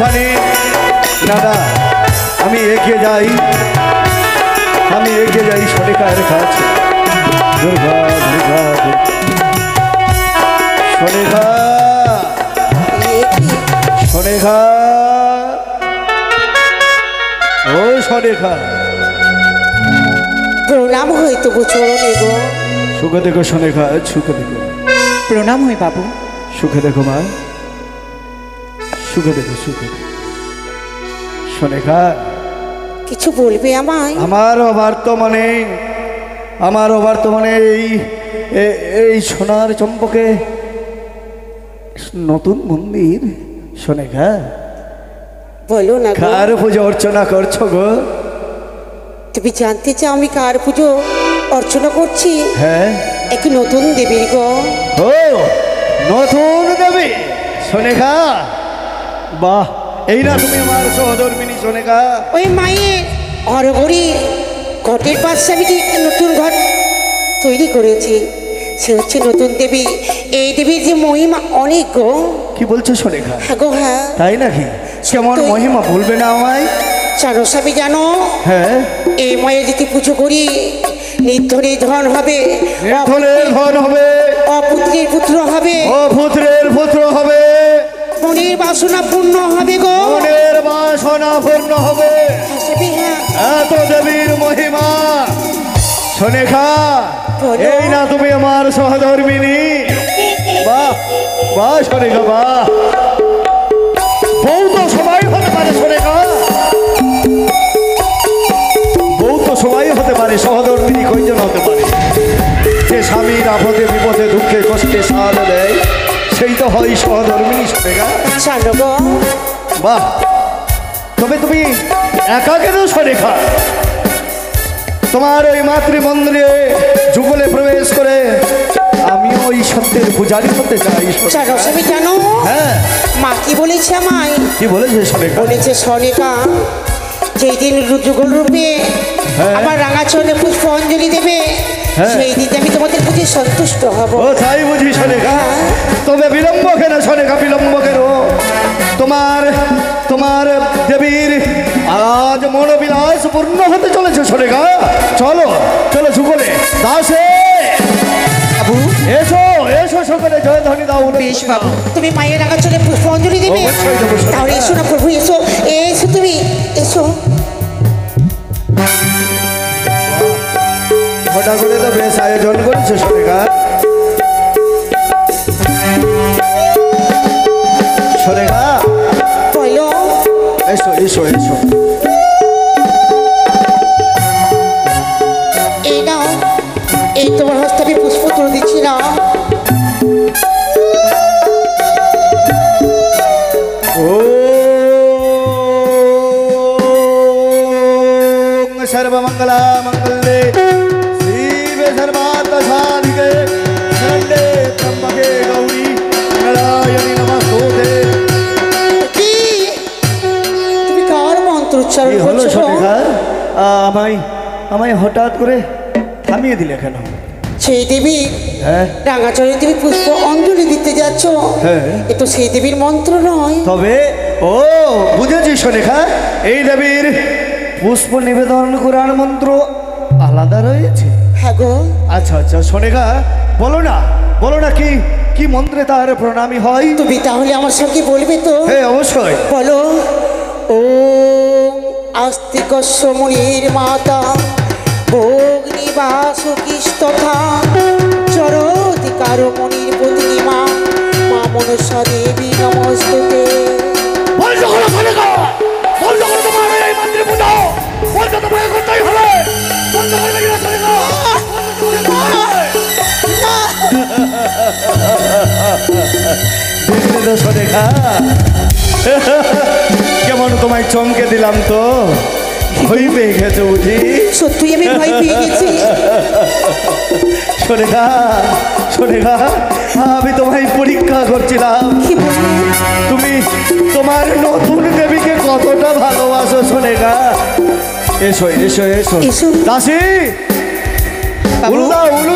ওখানে দাদা আমি এগিয়ে যাই সরেকার কাছে দুর্গা দুর্গা সরেখা সরেখা ও সরেখা প্রণাম হয় তবু চরণে গো। সুখে দেখো সরেখা সুখে দেখো। প্রণাম হয় বাবু। সুখে দেখো মা সুখে দেখো সুখে দেখো। সরেখা কিছু বলবে আমায়? আমার বর্তমানে এই সোনার চম্পকে নতুন মন্দির সরেখা বলো না গো। কার পুজো অর্চনা করছো গো? তুমি জানতে চাও আমি কার পুজো অর্চনা করছি? হ্যাঁ এক নতুন দেবীর গো। ও নতুন দেবী সরেখা, বাহ এই না তুমি আমার সহধর্মিনী সরেখা? ওই মায়ের অরগরি ঘটের পাশে আমি যে নতুন ঘট তৈরি করেছি সে হচ্ছে নতুন দেবী। এই দেবীর যে মহিমা অনেক গো। কি বলছো সরেখা? হ্যাঁ গো হ্যাঁ। তাই নাকি? কেমন সত্যই। মহিমা বলবে না আমায়? জানো স্বামী জানো, হ্যাঁ এই মায়ের যদি পুজো করি নির্ধনের ধন হবে, ধনের ধন হবে, অপুত্রের পুত্র হবে, অপুত্রের পুত্র হবে, মনের বাসনা পূর্ণ হবে গো। মনের বাসনা পূর্ণ হবে। স্বামী হ্যাঁ। এত দেবীর মহিমা সরেখা, বলো। এই না তুমি আমার সহধর্মিনী? বাহ বাহ সরেখা বাহ। বউ তো সবাই হতে পারে সরেখা, বউ তো সবাই হতে পারে, সহধর্মিনী কয়জন হতে পারে? যে স্বামীর আপদে বিপদে দুঃখে কষ্টে সাথ দেয় সেই তো হয় সহধর্মিনী সরেখা। জানো গো বাহ, তবে তুমি একা কেন সরেখা? তোমার ওই মাতৃমন্দিরে যুগলে প্রবেশ করে আমিও ওই সত্যের পূজারি হতে চাই। জানো স্বামী জানো, হ্যাঁ মা কি বলেছে আমায়? কি বলেছে সরেখা? বলেছে সরেখা যেই দিন যুগল রূপে হ্যাঁ। আমার রাঙাচরণে পুষ্প অঞ্জলি দেবে হ্যাঁ। সেই দিন আমি তোমাদের প্রতি সন্তুষ্ট হব। ও তাই বুঝি সরেখা? তবে বিলম্ব কেন সরেখা, বিলম্ব কেন? তোমার দেবীর আজ মনোবিলাস পূর্ণ হতে চলেছে সরেখা। চলো চলো যুগলে দাসে বাবু এসো এসো সকলে জয় ধ্বনি দাও। বেশ বাবু। তুমি মায়ের রাঙাচরণে পুষ্প অঞ্জলি দেবে? অবশ্যই দেবো সরেখা। তাহলে এসো না প্রভু, এসো এসো তুমি এসো। ঘটা করে তো বেশ আয়োজন করেছে সরেখা। সরেখা বলো। এসো এসো এসো। এই নাও, এই তোমার হস্তে আমি পুষ্প তুলে দিচ্ছি না। ওম সর্বমঙ্গলা মঙ্গলে শিবে সর্বার্থ সাধিকে শরণ্যে ত্র্যম্বকে গৌরী নারায়ণী নমস্তুতে। কি তুমি কার মন্ত্র উচ্চারণ কি হলো করছো? সরেখা? আমায় হঠাৎ করে থামিয়ে দিলে কেন? সেই দেবী হ্যাঁ রাঙাচরণে তুমি পুষ্প অঞ্জলি দিতে যাচ্ছ, হ্যাঁ। এ তো সেই দেবীর মন্ত্র নয়। তবে ও বুঝেছি সরেখা, এই দেবীর পুষ্প নিবেদন করার মন্ত্র আলাদা রয়েছে। হ্যাঁ গো। আচ্ছা আচ্ছা সরেখা বলো না কি মন্ত্রে তার প্রণামী হয়? তুমি তাহলে আমার সঙ্গে বলবে তো? হ্যাঁ অবশ্যই। বলো। ওম আস্তিকস্য মুনির মাতা ভোগনিবাসকিস্তথা চরধিকার মুনির প্রতিমা মা মনসা দেবী নমস্তুতে। বলছো করো সরেখা, বলছো করো তোমার এই মন্ত্রে পূজা, বলছো তোমাকে করতেই হবে, বলছো করবে কিনা সরেখা? বুঝলে তো সরেখা কেমন তোমায় চমকে দিলাম তো? ভয় পেয়ে গেছো বুঝি? সত্যি আমি ভয় পেয়ে গেছি। সরেখা আমি তোমায় পরীক্ষা করছিলাম কি বলবো? তুমি তোমার নতুন দেবীকে কতটা ভালোবাসো সরেখা। এসো এসো এসো এসো। দাসী উলু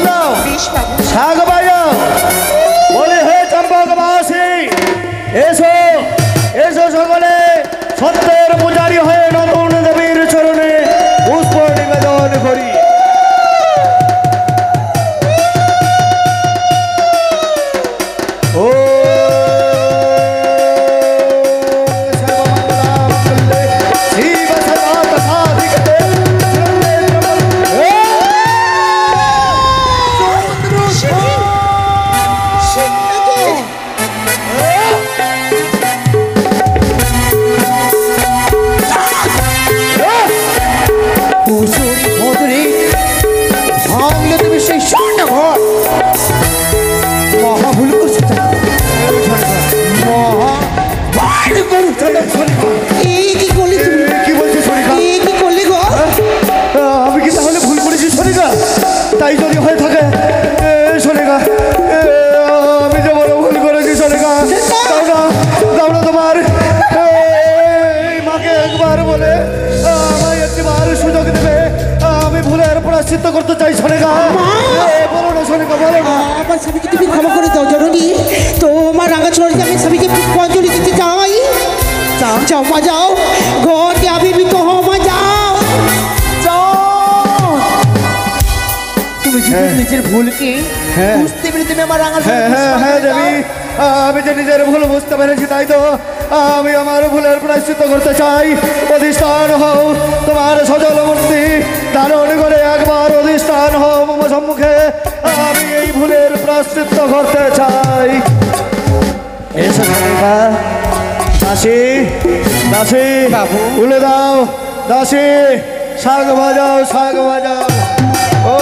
দাও বেশ বাবু। শাক বাজাও, বলে হে চম্পকবাসী এসো এসো সকলে। সত্যের পূজারী হয়ে নতুন দেবীর চরণে পুষ্প নিবেদন করি। ও তাই যদি হয়ে থাকে সোনিকা, আমি যে বড় ভুল করেছি সোনিকা, দাও না তোমার মাকে একবার বলে আমায় একবার সুযোগ দেবে, আমি ভুলের প্রায়শ্চিত্ত করতে চাই সোনিকা। বলো না সোনিকা, বলো না। আমার স্বামীকে তুমি ক্ষমা করে দাও জননী, তোমার রাঙা চলতে আমি স্বামীকে পুষ্পাঞ্জলি দিতে চাই। যাও যাও মা, যাও ঘরে আবির্ভূত হও মা, যাও তুমি নিজের ভুলকে বুঝতে পেরে তুমি আমার রাঙা হ্যাঁ দেবী, আমি যে নিজের ভুল বুঝতে পেরেছি, তাই তো আমি আমার ভুলের প্রায়শ্চিত্ত করতে চাই। অধিষ্ঠান হও তোমার সজল মূর্তি ধারণ করে, একবার অধিষ্ঠান হও মম সম্মুখে, আমি এই ভুলের প্রায়শ্চিত্ত করতে চাই। এসো সোনিকা। দাসী, দাসী বাবু। উলে দাও, দাসী শাক বাজাও, শাক বাজাও। ও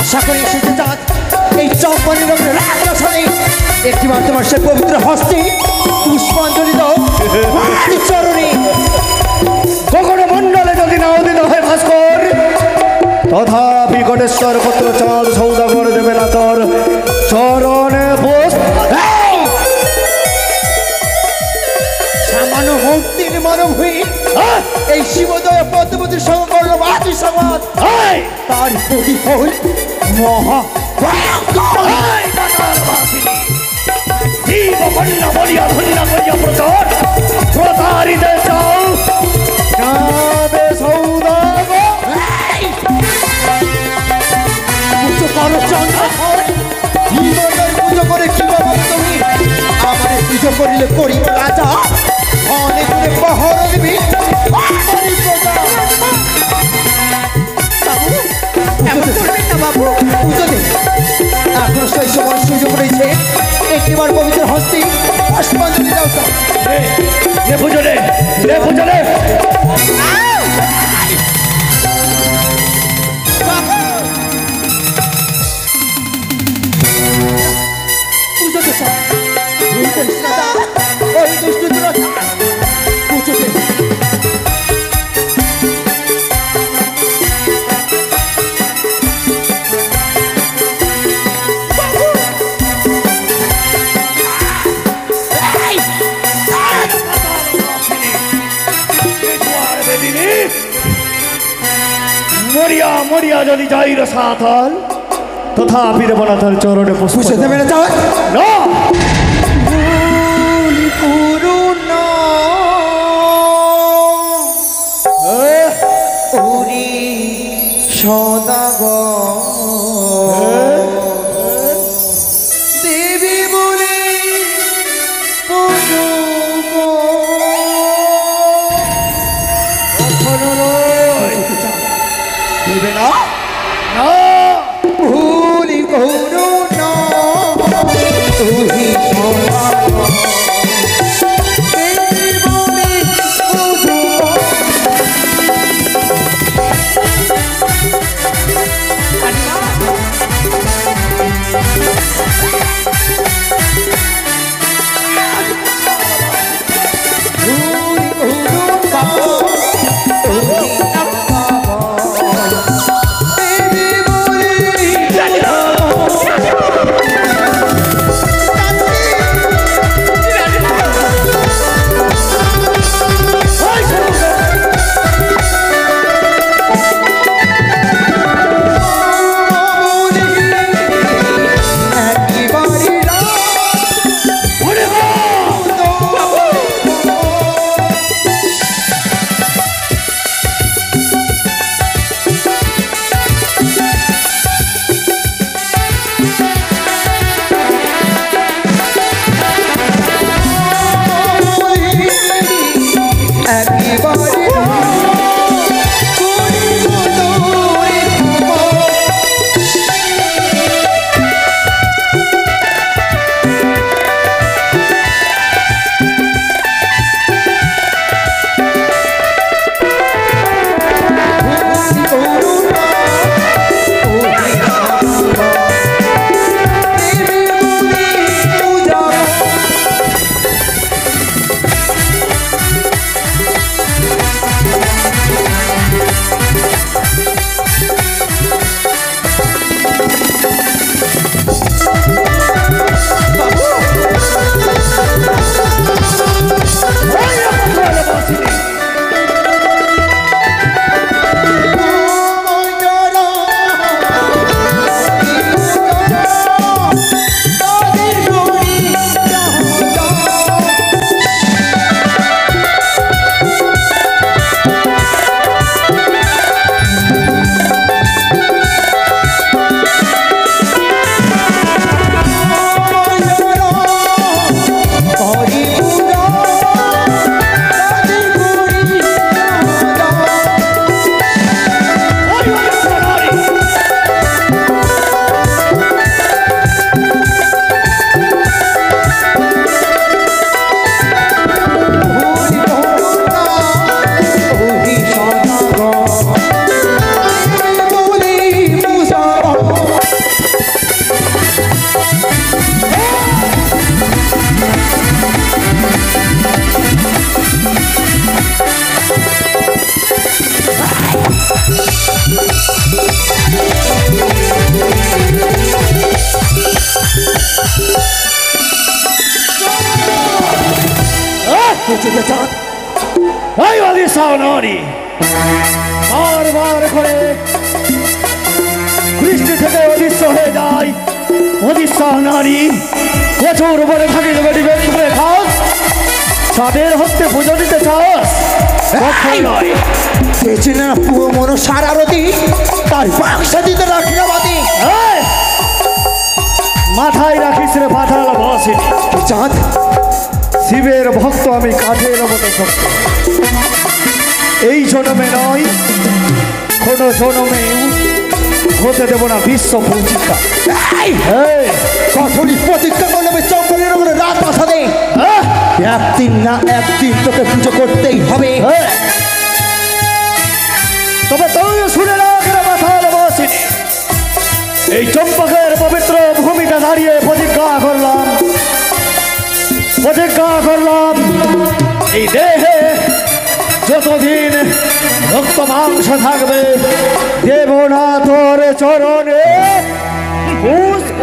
আশা করি এসেছে চাঁদ এই চৌপানি রঙের রাজরাসানে একটিবার তোমার সে পবিত্র হস্তে পুষ্পাঞ্জলি দাও চরণে। কখনো মন্ডলে যদি নাও দিতে হয় ভাস্কর, তথাপি গণেশ্বর পুত্র চাঁদ সৌদাগর দেবে না তোর চরণে পুষ্প। সামান্য ভক্তির মানব হয়ে এই শিবদয় পদ্মপতির সঙ্গে করলাম আদি সংবাদ, তার প্রতিফল মহা প্রতারিতে চাও যাবে সৌদাগর। পুজো করো চন্দ্র, পুজো করে কি বাবা তুমি আমার পুজো করিলে করিব রাজা, অনেক পাহাড় দিবি বাবু। পুজো দে, এখন সেই সময় সুযোগ রয়েছে, একটিবার পবিত্র হস্তে পুষ্পাঞ্জলি দাও। পুজো রে, পুজো রে। পুজো দে ভুল করিস না, ওই দুষ্টু পুজো দে। মরিয়া মরিয়া যদি যাই রসাতল, তথাপি দেব না তার চরণে পুষ্প। পুজো দেবে না যাও না। করুণা ও না না ভুলি করো না তুমি সনাতন দেবী বলে পুজো এই অদিশা নারী বারবার করে বৃষ্টি থেকে অদৃশ্য হয়ে যায়। অদিশা নারী প্রচুর বলে থাকি বেটি বেটি করে খাস, তাদের হস্তে পুজো দিতে চাস নয়। চেনা পুরো মনো সারারতি তার বাক্সা দিতে রাখিরাবাদী মাথায় রাখিস রে পাঠাল বসিনি। চাঁদ শিবের ভক্ত আমি কাজের মতো শক্ত, এই জন্মে নয় কোনো জন্মেও হতে দেব না বিশ্ব পূজিতা। কঠোরই প্রতিজ্ঞা করলে আমি চম্পলের উপরে রাত বাসা দে, একদিন না একদিন তোকে পুজো করতেই হবে। তবে তুই শুনে রাখ রে মাথাল বসিনি, এই চম্পকের পবিত্র ভূমিকা দাঁড়িয়ে প্রতিজ্ঞা করলাম এই দেহে যতদিন রক্ত মাংস থাকবে দেব না তোর চরণে পুষ্প